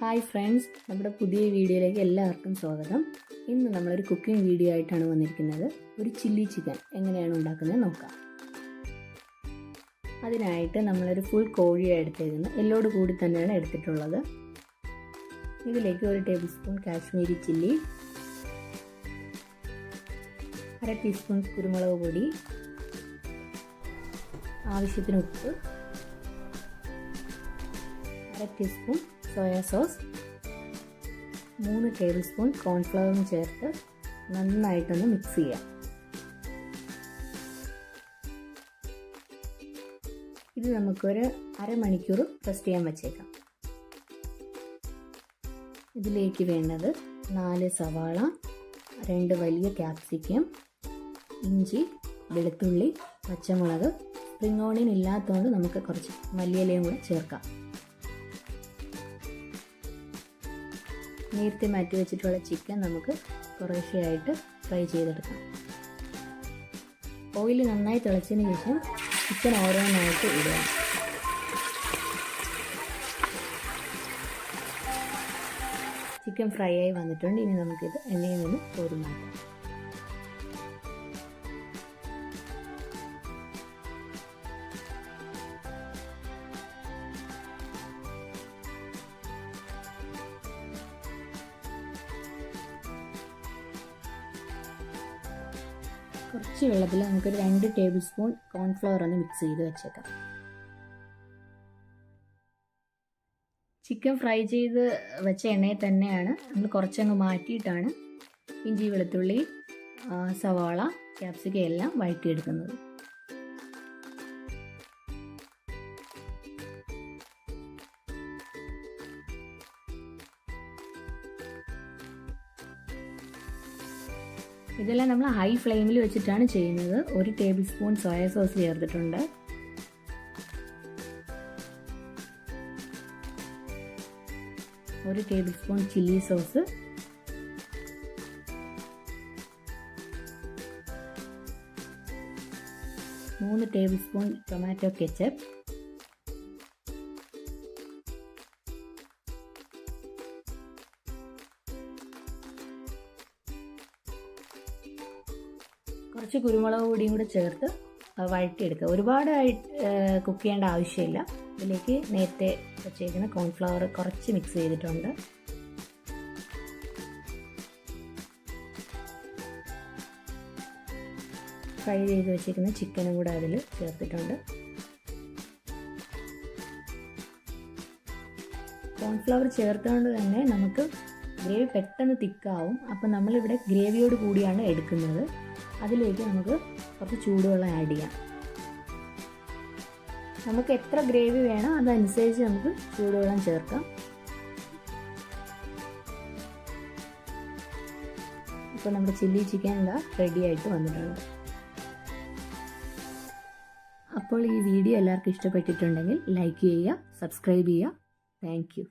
Hi friends, നമ്മുടെ പുതിയ വീഡിയോയിലേക്ക് എല്ലാവർക്കും സ്വാഗതം. ഇന്ന് നമ്മളൊരു കുക്കിംഗ് വീഡിയോ ആയിട്ടാണ് വന്നിരിക്കുന്നത്. ഒരു ചില്ലി ചിക്കൻ എങ്ങനെയാണ് ഉണ്ടാക്കുന്നത് നോക്കാം. അതിനായിട്ട് നമ്മളൊരു ഫുൾ കോഴിയാണ് എടുത്തേക്കുന്നത്. എല്ലോട് കൂടി തന്നെയാണ് എടുത്തിട്ടുള്ളത്. ഇതിലേക്ക് 1 tablespoon Kashmiri chilli, 1/2 teaspoon കുരുമുളക് പൊടി, ആവശ്യത്തിന് ഉപ്പ്, 1/2 teaspoon soya sauce, 3 tablespoon കോൺഫ്ലവറും ചേർത്ത് നന്നായിട്ടൊന്ന് മിക്സ് ചെയ്യാം. ഇത് നമുക്കൊരു അരമണിക്കൂർ റെസ്റ്റ് ചെയ്യാൻ വച്ചേക്കാം. ഇതിലേക്ക് വേണ്ടത് 4 സവാള, 2 വലിയ ക്യാപ്സിക്കം, ഇഞ്ചി, വെളുത്തുള്ളി, പച്ചമുളക്. സ്പ്രിംഗ് ഓണിയൻ ഇല്ലാത്തതുകൊണ്ട് നമുക്ക് കുറച്ച് മല്ലിയിലയും കൂടെ ചേർക്കാം. നേരത്തെ മാറ്റി വെച്ചിട്ടുള്ള ചിക്കൻ നമുക്ക് കുറേശ്ശെയായിട്ട് ഫ്രൈ ചെയ്തെടുക്കാം. ഓയിൽ നന്നായി തിളച്ചതിന് ശേഷം ചിക്കൻ ഓരോന്നായിട്ട് ഇടുക. ചിക്കൻ ഫ്രൈ ആയി വന്നിട്ടുണ്ട്. ഇനി നമുക്കിത് എണ്ണയിൽ നിന്ന് കോരി മാറ്റാം. കുറച്ച് വെള്ളത്തിൽ നമുക്കൊരു 2 ടേബിൾ സ്പൂൺ കോൺഫ്ലവർ ഒന്ന് മിക്സ് ചെയ്ത് വെച്ചേക്കാം. ചിക്കൻ ഫ്രൈ ചെയ്ത് വെച്ച എണ്ണയിൽ തന്നെയാണ് നമ്മൾ കുറച്ചങ്ങ് മാറ്റിയിട്ടാണ് ഇഞ്ചി, വെളുത്തുള്ളി, സവാള, ക്യാപ്സിക്കം എല്ലാം വഴറ്റിയെടുക്കുന്നത്. ഇതെല്ലാം നമ്മൾ ഹൈ ഫ്ലെയിമിൽ വെച്ചിട്ടാണ് ചെയ്യുന്നത്. 1 ടേബിൾ സ്പൂൺ സോയ സോസ് ചേർത്തിട്ടുണ്ട്. ഒരു table spoon chilli sauce, 3 table spoon tomato ketchup, 1 കുരുമുളക് പൊടിയും കൂടെ ചേർത്ത് വഴറ്റിയെടുക്കുക. ഒരുപാട് കുക്ക് ചെയ്യേണ്ട ആവശ്യമില്ല. ഇതിലേക്ക് നേരത്തെ വെച്ചേക്കുന്ന കോൺഫ്ലവർ കുറച്ച് മിക്സ് ചെയ്തിട്ടുണ്ട്. ഫ്രൈ ചെയ്ത് വെച്ചേക്കുന്ന ചിക്കനും കൂടെ അതിൽ ചേർത്തിട്ടുണ്ട്. കോൺഫ്ലവർ ചേർത്തുകൊണ്ട് തന്നെ നമുക്ക് ഗ്രേവി പെട്ടെന്ന് തിക്കാവും. അപ്പം നമ്മളിവിടെ ഗ്രേവിയോട് കൂടിയാണ് എടുക്കുന്നത്. അതിലേക്ക് നമുക്ക് കുറച്ച് ചൂടുവെള്ളം ആഡ് ചെയ്യാം. നമുക്ക് എത്ര ഗ്രേവി വേണം അതനുസരിച്ച് നമുക്ക് ചൂടുവെള്ളം ചേർക്കാം. ഇപ്പോൾ നമ്മുടെ ചില്ലി ചിക്കൻ റെഡി ആയിട്ട് വന്നിട്ടുണ്ട്. അപ്പോൾ ഈ വീഡിയോ എല്ലാവർക്കും ഇഷ്ടപ്പെട്ടിട്ടുണ്ടെങ്കിൽ ലൈക്ക് ചെയ്യുക, സബ്സ്ക്രൈബ് ചെയ്യുക. Thank you.